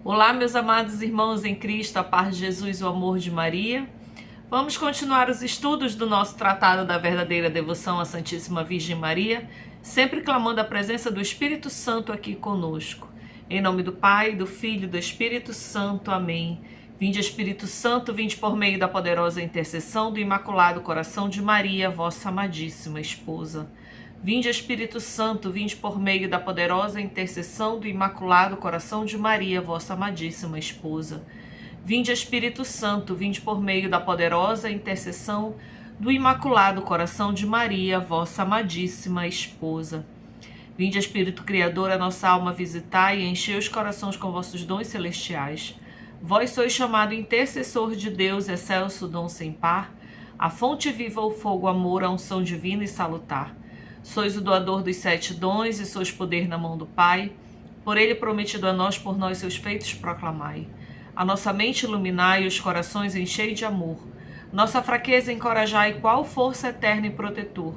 Olá, meus amados irmãos em Cristo, a paz de Jesus e o amor de Maria. Vamos continuar os estudos do nosso Tratado da Verdadeira Devoção à Santíssima Virgem Maria, sempre clamando a presença do Espírito Santo aqui conosco. Em nome do Pai, do Filho e do Espírito Santo. Amém. Vinde, Espírito Santo, vinde por meio da poderosa intercessão do Imaculado Coração de Maria, vossa amadíssima esposa. Vinde, Espírito Santo, vinde por meio da poderosa intercessão do Imaculado Coração de Maria, vossa amadíssima esposa. Vinde, Espírito Santo, vinde por meio da poderosa intercessão do Imaculado Coração de Maria, vossa amadíssima esposa. Vinde, Espírito Criador, a nossa alma visitai e enchei os corações com vossos dons celestiais. Vós sois chamado intercessor de Deus, excelso dom sem par, a fonte viva, o fogo, amor, a unção divina e salutar. Sois o doador dos 7 dons e sois poder na mão do Pai. Por ele prometido a nós, por nós seus feitos proclamai. A nossa mente iluminai e os corações enchei de amor. Nossa fraqueza encorajai, qual força eterna e protetor.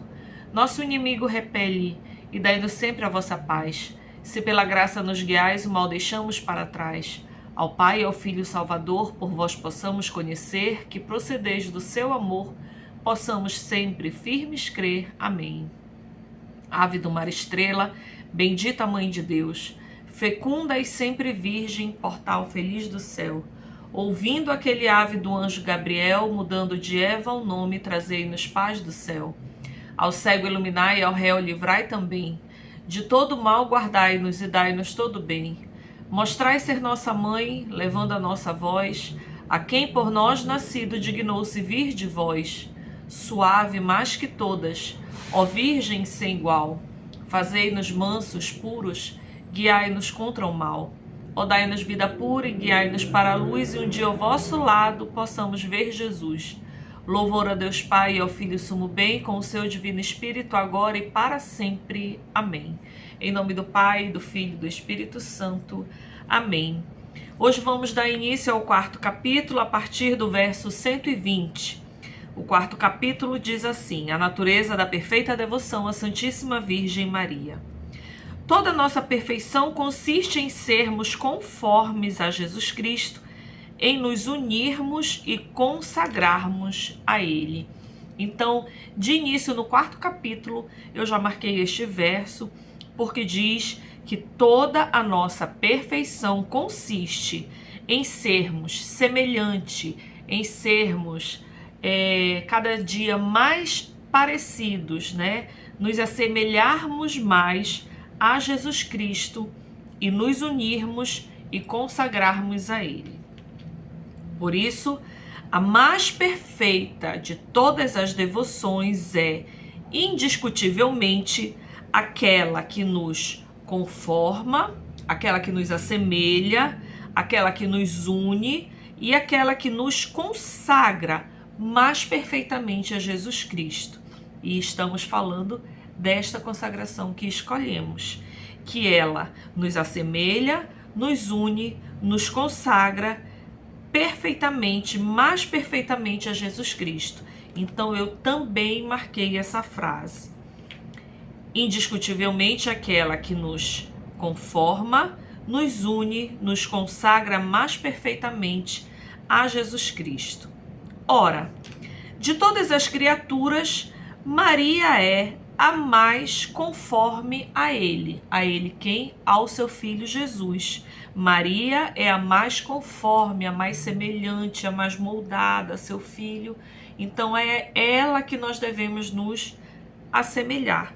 Nosso inimigo repele e dai-nos sempre a vossa paz. Se pela graça nos guiais, o mal deixamos para trás. Ao Pai e ao Filho Salvador, por vós possamos conhecer, que procedeis do seu amor, possamos sempre firmes crer. Amém. Ave do mar estrela, bendita Mãe de Deus, fecunda e sempre virgem, portal feliz do céu. Ouvindo aquele ave do anjo Gabriel, mudando de Eva o nome, trazei-nos paz do céu. Ao cego iluminai e ao réu livrai também. De todo mal guardai-nos e dai-nos todo bem. Mostrai ser nossa mãe, levando a nossa voz, a quem por nós nascido dignou-se vir de vós. Suave mais que todas, ó Virgem sem igual, fazei-nos mansos, puros, guiai-nos contra o mal. Ó dai-nos vida pura e guiai-nos para a luz, e um dia ao vosso lado possamos ver Jesus. Louvor a Deus Pai e ao Filho sumo bem, com o seu divino Espírito, agora e para sempre. Amém. Em nome do Pai, do Filho e do Espírito Santo. Amém. Hoje vamos dar início ao 4º capítulo, a partir do verso 120. O 4º capítulo diz assim: a natureza da perfeita devoção à Santíssima Virgem Maria. Toda nossa perfeição consiste em sermos conformes a Jesus Cristo, em nos unirmos e consagrarmos a Ele. Então, de início, no 4º capítulo, eu já marquei este verso, porque diz que toda a nossa perfeição consiste em sermos semelhante, em sermos cada dia mais parecidos, né? Nos assemelharmos mais a Jesus Cristo e nos unirmos e consagrarmos a Ele. Por isso, a mais perfeita de todas as devoções é, indiscutivelmente, aquela que nos conforma, aquela que nos assemelha, aquela que nos une e aquela que nos consagra mais perfeitamente a Jesus Cristo. E estamos falando desta consagração que escolhemos, que ela nos assemelha, nos une, nos consagra perfeitamente, mais perfeitamente a Jesus Cristo. Então eu também marquei essa frase. Indiscutivelmente aquela que nos conforma, nos une, nos consagra mais perfeitamente a Jesus Cristo. Ora, de todas as criaturas, Maria é a mais conforme a Ele. A Ele quem? Ao seu Filho Jesus. Maria é a mais conforme, a mais semelhante, a mais moldada a seu Filho. Então é ela que nós devemos nos assemelhar.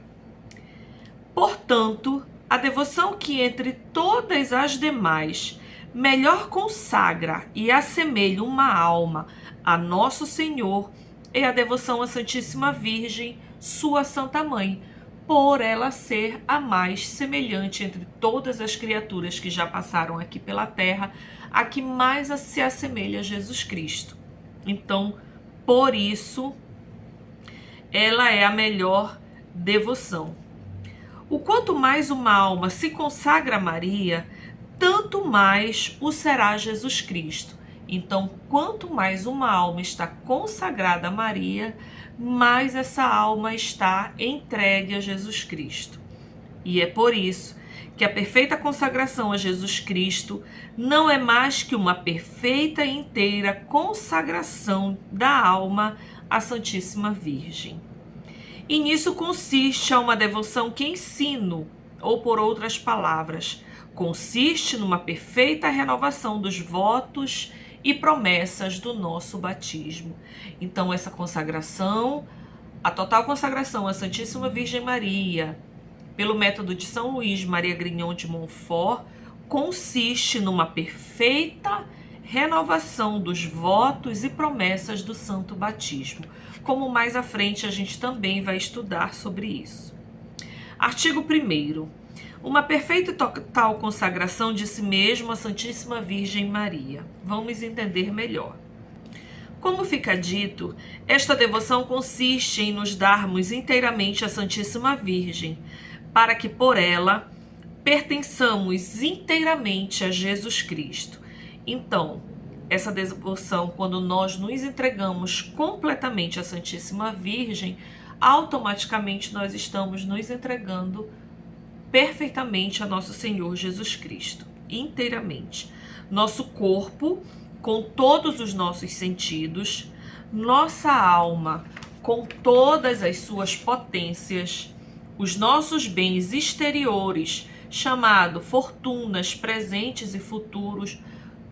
Portanto, a devoção que entre todas as demais melhor consagra e assemelha uma alma a Nosso Senhor é a devoção à Santíssima Virgem, sua Santa Mãe, por ela ser a mais semelhante entre todas as criaturas que já passaram aqui pela terra, a que mais se assemelha a Jesus Cristo. Então, por isso, ela é a melhor devoção. O quanto mais uma alma se consagra a Maria, tanto mais o será Jesus Cristo. Então, quanto mais uma alma está consagrada a Maria, mais essa alma está entregue a Jesus Cristo. E é por isso que a perfeita consagração a Jesus Cristo não é mais que uma perfeita e inteira consagração da alma à Santíssima Virgem. E nisso consiste uma devoção que ensino, ou por outras palavras, consiste numa perfeita renovação dos votos e promessas do nosso batismo. Então essa consagração, a total consagração à Santíssima Virgem Maria, pelo método de São Luís Maria Grignon de Montfort, consiste numa perfeita renovação dos votos e promessas do Santo Batismo, como mais à frente a gente também vai estudar sobre isso. Artigo 1º. Uma perfeita e total consagração de si mesmo à Santíssima Virgem Maria. Vamos entender melhor. Como fica dito, esta devoção consiste em nos darmos inteiramente à Santíssima Virgem, para que por ela pertençamos inteiramente a Jesus Cristo. Então, essa devoção, quando nós nos entregamos completamente à Santíssima Virgem, automaticamente nós estamos nos entregando perfeitamente a nosso Senhor Jesus Cristo, inteiramente. Nosso corpo, com todos os nossos sentidos, nossa alma, com todas as suas potências, os nossos bens exteriores, chamado fortunas, presentes e futuros,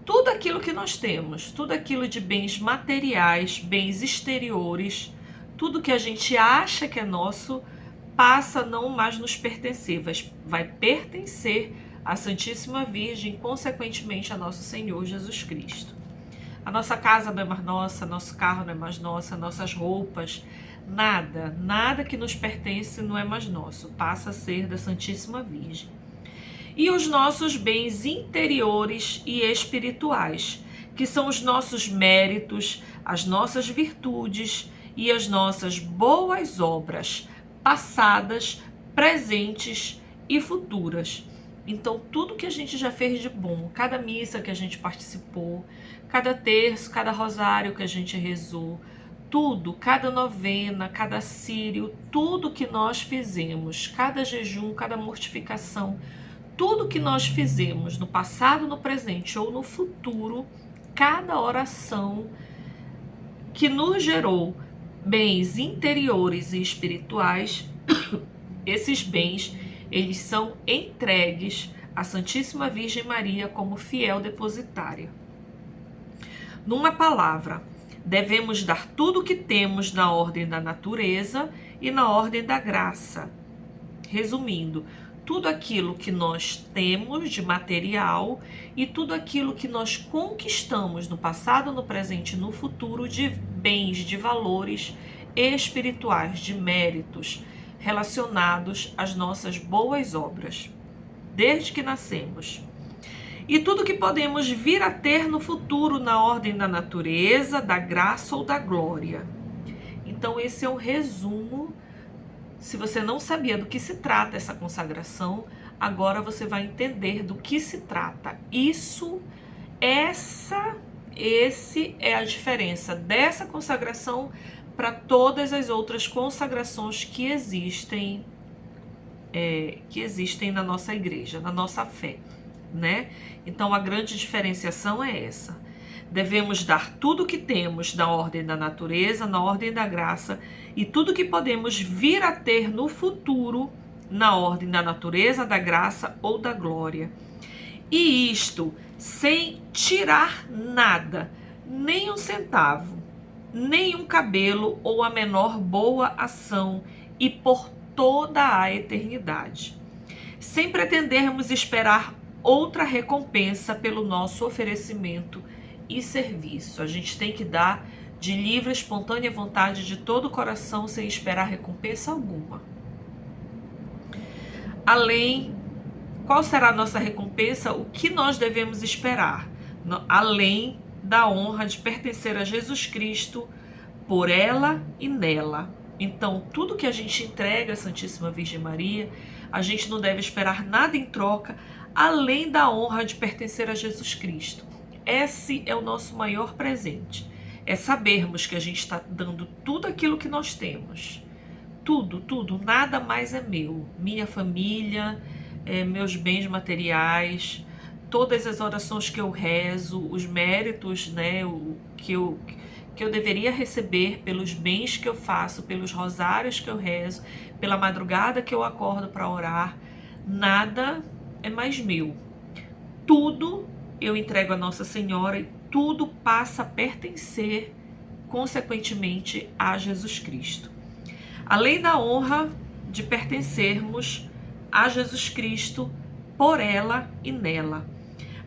tudo aquilo que nós temos, tudo aquilo de bens materiais, bens exteriores, tudo que a gente acha que é nosso, passa a não mais nos pertencer, vai pertencer à Santíssima Virgem, consequentemente a nosso Senhor Jesus Cristo. A nossa casa não é mais nossa, nosso carro não é mais nosso, nossas roupas, nada que nos pertence não é mais nosso, passa a ser da Santíssima Virgem. E os nossos bens interiores e espirituais, que são os nossos méritos, as nossas virtudes e as nossas boas obras, passadas, presentes e futuras. Então, tudo que a gente já fez de bom, cada missa que a gente participou, cada terço, cada rosário que a gente rezou, tudo, cada novena, cada círio, tudo que nós fizemos, cada jejum, cada mortificação, tudo que nós fizemos no passado, no presente ou no futuro, cada oração que nos gerou bens interiores e espirituais, esses bens, eles são entregues à Santíssima Virgem Maria como fiel depositária. Numa palavra, devemos dar tudo o que temos na ordem da natureza e na ordem da graça. Resumindo, tudo aquilo que nós temos de material e tudo aquilo que nós conquistamos no passado, no presente e no futuro de bens, de valores espirituais, de méritos relacionados às nossas boas obras, desde que nascemos. E tudo que podemos vir a ter no futuro na ordem da natureza, da graça ou da glória. Então esse é um resumo. Se você não sabia do que se trata essa consagração, agora você vai entender do que se trata. Esse é a diferença dessa consagração para todas as outras consagrações que existem na nossa igreja, na nossa fé, né? Então a grande diferenciação é essa. Devemos dar tudo o que temos na ordem da natureza, na ordem da graça, e tudo que podemos vir a ter no futuro na ordem da natureza, da graça ou da glória. E isto sem tirar nada, nem um centavo, nem um cabelo ou a menor boa ação, e por toda a eternidade, sem pretendermos esperar outra recompensa pelo nosso oferecimento e serviço. A gente tem que dar de livre, espontânea vontade, de todo o coração, sem esperar recompensa alguma. Além, qual será a nossa recompensa? O que nós devemos esperar? Além da honra de pertencer a Jesus Cristo por ela e nela. Então, tudo que a gente entrega à Santíssima Virgem Maria, a gente não deve esperar nada em troca, além da honra de pertencer a Jesus Cristo. Esse é o nosso maior presente. É sabermos que a gente está dando tudo aquilo que nós temos. Tudo, nada mais é meu. Minha família, meus bens materiais, todas as orações que eu rezo, os méritos, né, que eu deveria receber pelos bens que eu faço, pelos rosários que eu rezo, pela madrugada que eu acordo para orar, nada é mais meu. Tudo eu entrego a Nossa Senhora e tudo passa a pertencer, consequentemente, a Jesus Cristo. Além da honra de pertencermos a Jesus Cristo por ela e nela.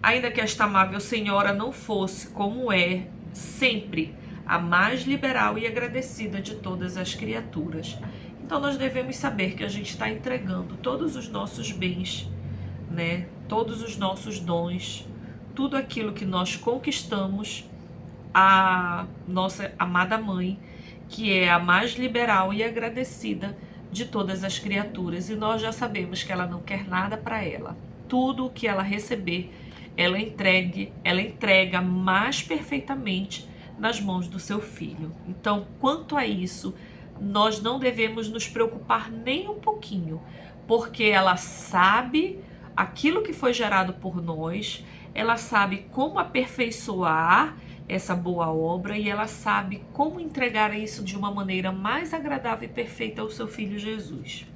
Ainda que esta amável Senhora não fosse, como é, sempre a mais liberal e agradecida de todas as criaturas. Então nós devemos saber que a gente está entregando todos os nossos bens, né? Todos os nossos dons, tudo aquilo que nós conquistamos à nossa amada Mãe, que é a mais liberal e agradecida de todas as criaturas. E nós já sabemos que ela não quer nada para ela. Tudo o que ela receber, ela entrega mais perfeitamente nas mãos do seu filho. Então, quanto a isso, nós não devemos nos preocupar nem um pouquinho, porque ela sabe aquilo que foi gerado por nós, ela sabe como aperfeiçoar essa boa obra e ela sabe como entregar isso de uma maneira mais agradável e perfeita ao seu filho Jesus.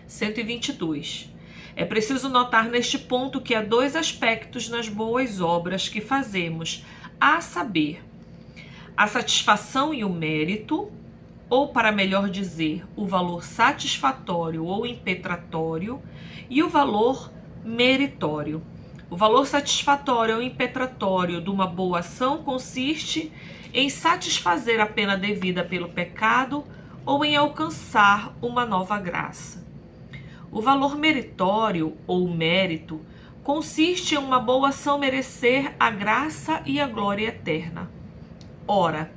122. É preciso notar neste ponto que há dois aspectos nas boas obras que fazemos, a saber, a satisfação e o mérito, ou para melhor dizer, o valor satisfatório ou impetratório, e o valor meritório. O valor satisfatório ou impetratório de uma boa ação consiste em satisfazer a pena devida pelo pecado ou em alcançar uma nova graça. O valor meritório ou mérito consiste em uma boa ação merecer a graça e a glória eterna. Ora,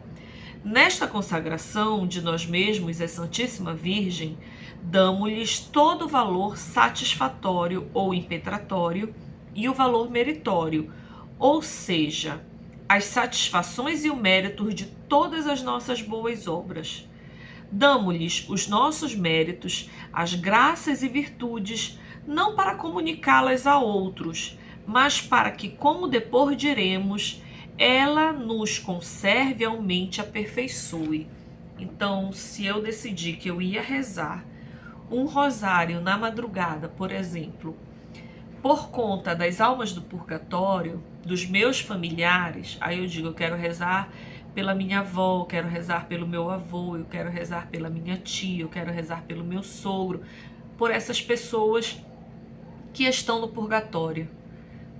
nesta consagração de nós mesmos à Santíssima Virgem, damos-lhes todo o valor satisfatório ou impetratório e o valor meritório, ou seja, as satisfações e o mérito de todas as nossas boas obras. Damos-lhes os nossos méritos, as graças e virtudes, não para comunicá-las a outros, mas para que, como depois diremos, ela nos conserve, aumente, aperfeiçoe. Então, se eu decidir que eu ia rezar um rosário na madrugada, por exemplo, por conta das almas do purgatório, dos meus familiares, aí eu digo, eu quero rezar pela minha avó, eu quero rezar pelo meu avô, eu quero rezar pela minha tia, eu quero rezar pelo meu sogro, por essas pessoas que estão no purgatório.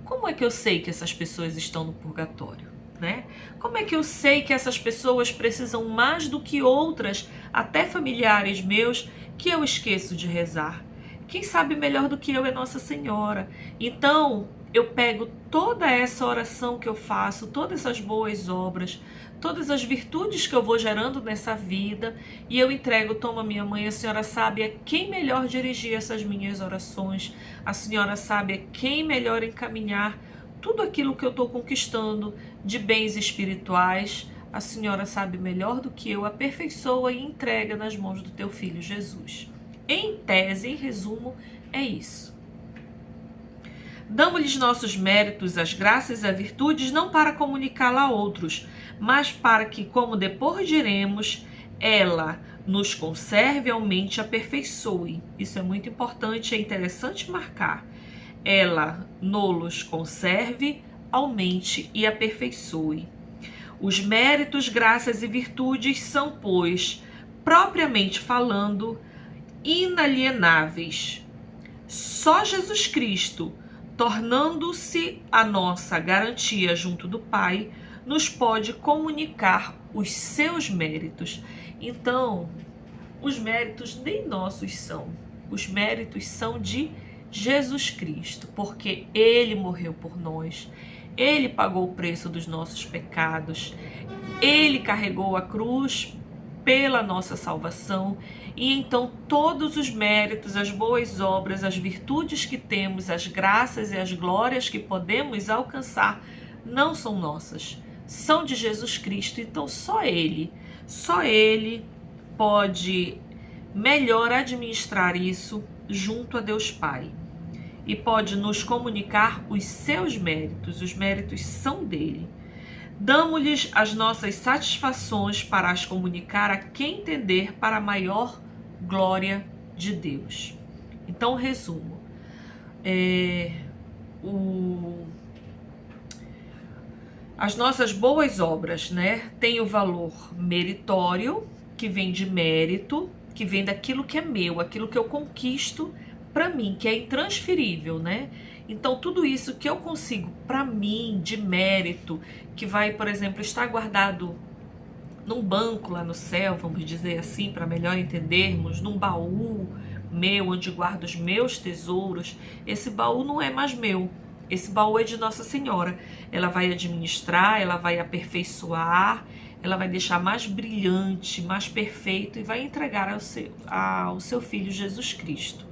Como é que eu sei que essas pessoas estão no purgatório, né? Como é que eu sei que essas pessoas precisam mais do que outras, até familiares meus, que eu esqueço de rezar? Quem sabe melhor do que eu é Nossa Senhora. Então, eu pego toda essa oração que eu faço, todas essas boas obras, todas as virtudes que eu vou gerando nessa vida, e eu entrego, toma minha mãe, a senhora sabe a quem melhor dirigir essas minhas orações, a senhora sabe a quem melhor encaminhar tudo aquilo que eu estou conquistando de bens espirituais, a senhora sabe melhor do que eu, aperfeiçoa e entrega nas mãos do teu filho Jesus. Em tese, em resumo, é isso. Damos-lhes nossos méritos, as graças e as virtudes, não para comunicá-la a outros, mas para que, como depois diremos, ela nos conserve, aumente e aperfeiçoe. Isso é muito importante, é interessante marcar. Ela nos conserve, aumente e aperfeiçoe. Os méritos, graças e virtudes são, pois, propriamente falando, inalienáveis. Só Jesus Cristo, tornando-se a nossa garantia junto do Pai, nos pode comunicar os seus méritos. Então, os méritos nem nossos são. Os méritos são de Jesus Cristo, porque Ele morreu por nós. Ele pagou o preço dos nossos pecados. Ele carregou a cruz pela nossa salvação. E então todos os méritos, as boas obras, as virtudes que temos, as graças e as glórias que podemos alcançar não são nossas, são de Jesus Cristo. Então só Ele pode melhor administrar isso junto a Deus Pai e pode nos comunicar os seus méritos. Os méritos são dele. Damos-lhes as nossas satisfações para as comunicar a quem entender para a maior glória de Deus. Então, resumo. As nossas boas obras, né, têm o valor meritório, que vem de mérito, que vem daquilo que é meu, aquilo que eu conquisto para mim, que é intransferível, né? Então, tudo isso que eu consigo para mim, de mérito, que vai, por exemplo, estar guardado num banco lá no céu, vamos dizer assim, para melhor entendermos, num baú meu, onde guardo os meus tesouros, esse baú não é mais meu. Esse baú é de Nossa Senhora. Ela vai administrar, ela vai aperfeiçoar, ela vai deixar mais brilhante, mais perfeito e vai entregar ao seu Filho Jesus Cristo.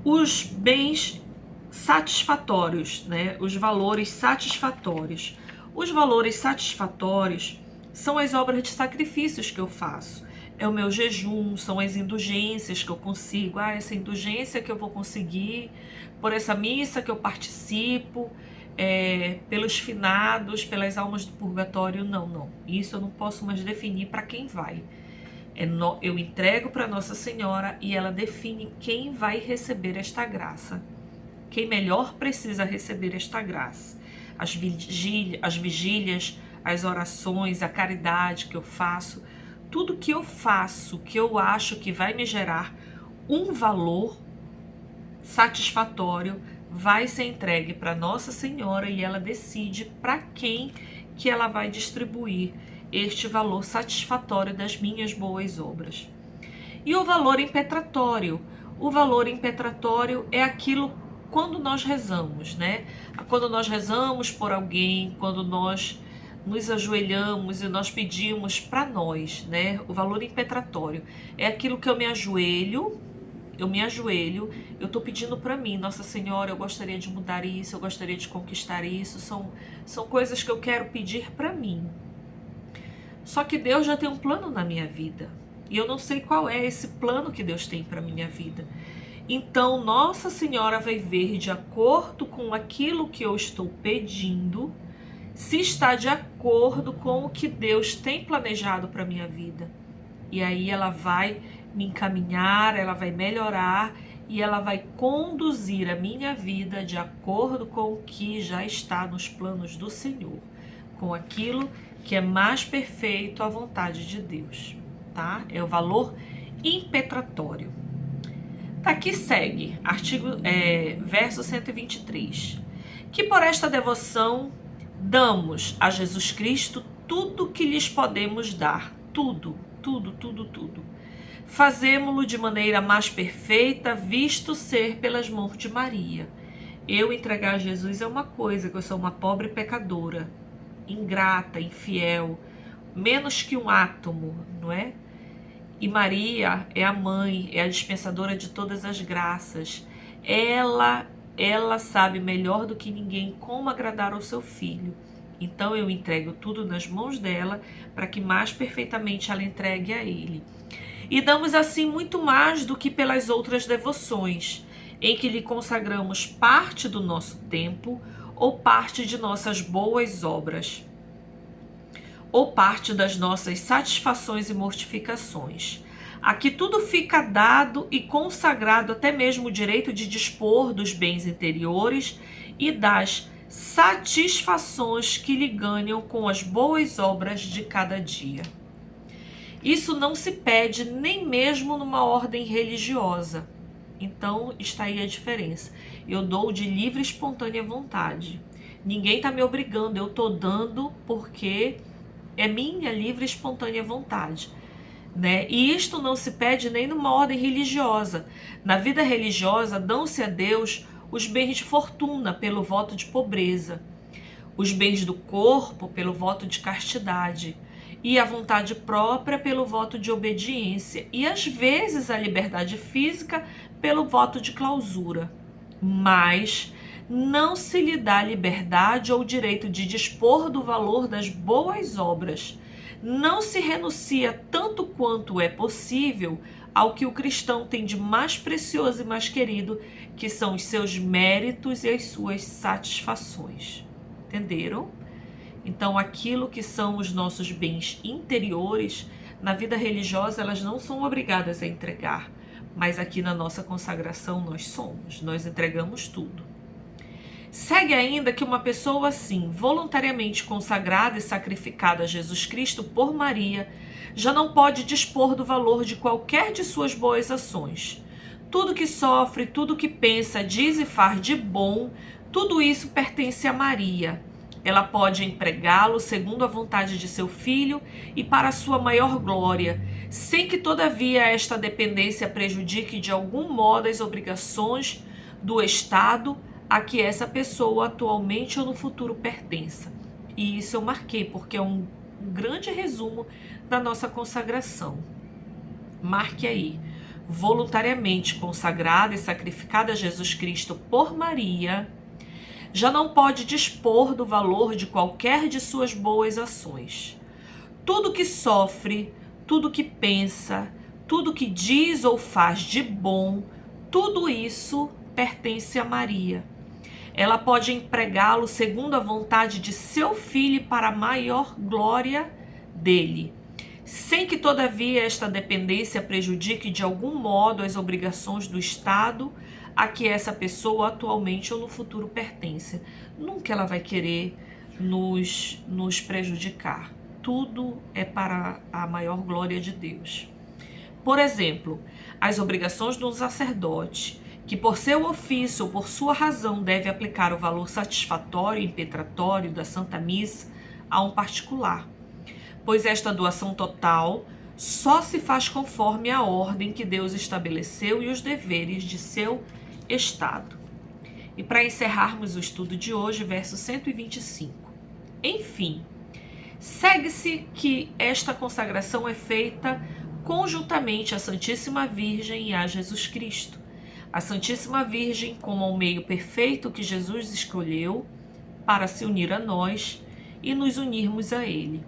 Os bens satisfatórios, né? Os valores satisfatórios. Os valores satisfatórios são as obras de sacrifícios que eu faço. É o meu jejum, são as indulgências que eu consigo. Essa indulgência que eu vou conseguir por essa missa que eu participo, pelos finados, pelas almas do purgatório. Não. Isso eu não posso mais definir para quem vai. Eu entrego para Nossa Senhora e ela define quem vai receber esta graça. Quem melhor precisa receber esta graça. As vigílias, as orações, a caridade que eu faço, tudo que eu faço, que eu acho que vai me gerar um valor satisfatório, vai ser entregue para Nossa Senhora e ela decide para quem que ela vai distribuir este valor satisfatório das minhas boas obras. E o valor impetratório? O valor impetratório é aquilo quando nós rezamos, né? Quando nós rezamos por alguém, quando nós nos ajoelhamos e nós pedimos para nós, né? O valor impetratório é aquilo que eu me ajoelho, eu estou pedindo para mim, Nossa Senhora, eu gostaria de mudar isso, eu gostaria de conquistar isso, são coisas que eu quero pedir para mim. Só que Deus já tem um plano na minha vida e eu não sei qual é esse plano que Deus tem para minha vida. Então, Nossa Senhora vai ver de acordo com aquilo que eu estou pedindo, se está de acordo com o que Deus tem planejado para minha vida. E aí ela vai me encaminhar, ela vai melhorar e ela vai conduzir a minha vida de acordo com o que já está nos planos do Senhor, com aquilo que é mais perfeito à vontade de Deus, tá? É o valor impetratório. Aqui segue, verso 123. Que por esta devoção damos a Jesus Cristo tudo que lhes podemos dar. Tudo. Fazemo-lo de maneira mais perfeita, visto ser pelas mãos de Maria. Eu entregar a Jesus é uma coisa, que eu sou uma pobre pecadora, ingrata, infiel, menos que um átomo, não é? E Maria é a mãe, é a dispensadora de todas as graças. Ela sabe melhor do que ninguém como agradar ao seu filho. Então eu entrego tudo nas mãos dela para que mais perfeitamente ela entregue a ele. E damos assim muito mais do que pelas outras devoções, em que lhe consagramos parte do nosso tempo ou parte de nossas boas obras, ou parte das nossas satisfações e mortificações. Aqui tudo fica dado e consagrado, até mesmo o direito de dispor dos bens interiores e das satisfações que lhe ganham com as boas obras de cada dia. Isso não se pede nem mesmo numa ordem religiosa. Então está aí a diferença. Eu dou de livre e espontânea vontade. Ninguém está me obrigando, eu estou dando porque é minha livre e espontânea vontade, né? E isto não se pede nem numa ordem religiosa. Na vida religiosa, dão-se a Deus os bens de fortuna pelo voto de pobreza, os bens do corpo pelo voto de castidade e a vontade própria pelo voto de obediência e às vezes a liberdade física pelo voto de clausura. Mas não se lhe dá liberdade ou direito de dispor do valor das boas obras. Não se renuncia tanto quanto é possível ao que o cristão tem de mais precioso e mais querido, que são os seus méritos e as suas satisfações. Entenderam? Então, aquilo que são os nossos bens interiores, na vida religiosa, elas não são obrigadas a entregar. Mas aqui na nossa consagração nós somos, nós entregamos tudo. Segue ainda que uma pessoa assim, voluntariamente consagrada e sacrificada a Jesus Cristo por Maria, já não pode dispor do valor de qualquer de suas boas ações. Tudo que sofre, tudo que pensa, diz e faz de bom, tudo isso pertence a Maria. Ela pode empregá-lo segundo a vontade de seu filho e para a sua maior glória, sem que todavia esta dependência prejudique de algum modo as obrigações do Estado a que essa pessoa atualmente ou no futuro pertença. E isso eu marquei porque é um grande resumo da nossa consagração. Marque aí. Voluntariamente consagrada e sacrificada a Jesus Cristo por Maria, já não pode dispor do valor de qualquer de suas boas ações. Tudo que sofre, tudo que pensa, tudo que diz ou faz de bom, tudo isso pertence a Maria. Ela pode empregá-lo segundo a vontade de seu filho para a maior glória dele, sem que todavia esta dependência prejudique de algum modo as obrigações do Estado a que essa pessoa atualmente ou no futuro pertence. Nunca ela vai querer nos prejudicar. Tudo é para a maior glória de Deus. Por exemplo, as obrigações de um sacerdote, que por seu ofício ou por sua razão deve aplicar o valor satisfatório e impetratório da Santa Missa a um particular, pois esta doação total só se faz conforme a ordem que Deus estabeleceu e os deveres de seu Estado. E para encerrarmos o estudo de hoje, verso 125. Enfim, segue-se que esta consagração é feita conjuntamente à Santíssima Virgem e a Jesus Cristo. A Santíssima Virgem como um meio perfeito que Jesus escolheu para se unir a nós e nos unirmos a Ele.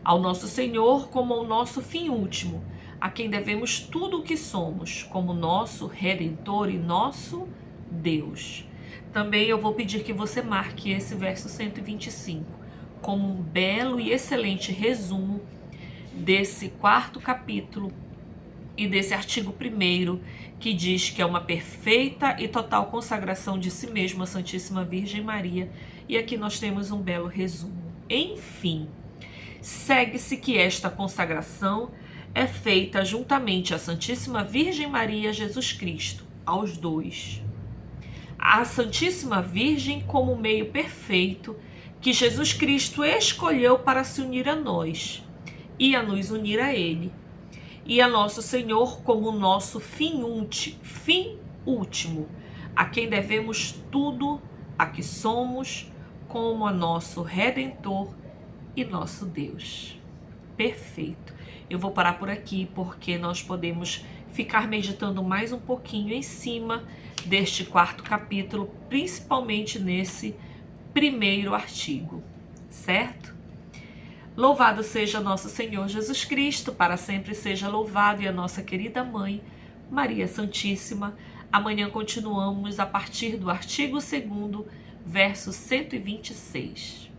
Ao nosso Senhor como o nosso fim último, a quem devemos tudo o que somos, como nosso Redentor e nosso Deus. Também eu vou pedir que você marque esse verso 125 como um belo e excelente resumo desse 4º capítulo e desse artigo 1º, que diz que é uma perfeita e total consagração de si mesmo à Santíssima Virgem Maria. E aqui nós temos um belo resumo. Enfim, segue-se que esta consagração é feita juntamente à Santíssima Virgem Maria e a Jesus Cristo, aos dois. A Santíssima Virgem como meio perfeito que Jesus Cristo escolheu para se unir a nós e a nos unir a Ele. E a nosso Senhor como nosso fim último, a quem devemos tudo, a que somos, como a nosso Redentor e nosso Deus. Perfeito. Eu vou parar por aqui porque nós podemos ficar meditando mais um pouquinho em cima deste 4º capítulo, principalmente nesse 1º artigo, certo? Louvado seja nosso Senhor Jesus Cristo, para sempre seja louvado, e a nossa querida mãe, Maria Santíssima. Amanhã continuamos a partir do artigo 2º, verso 126.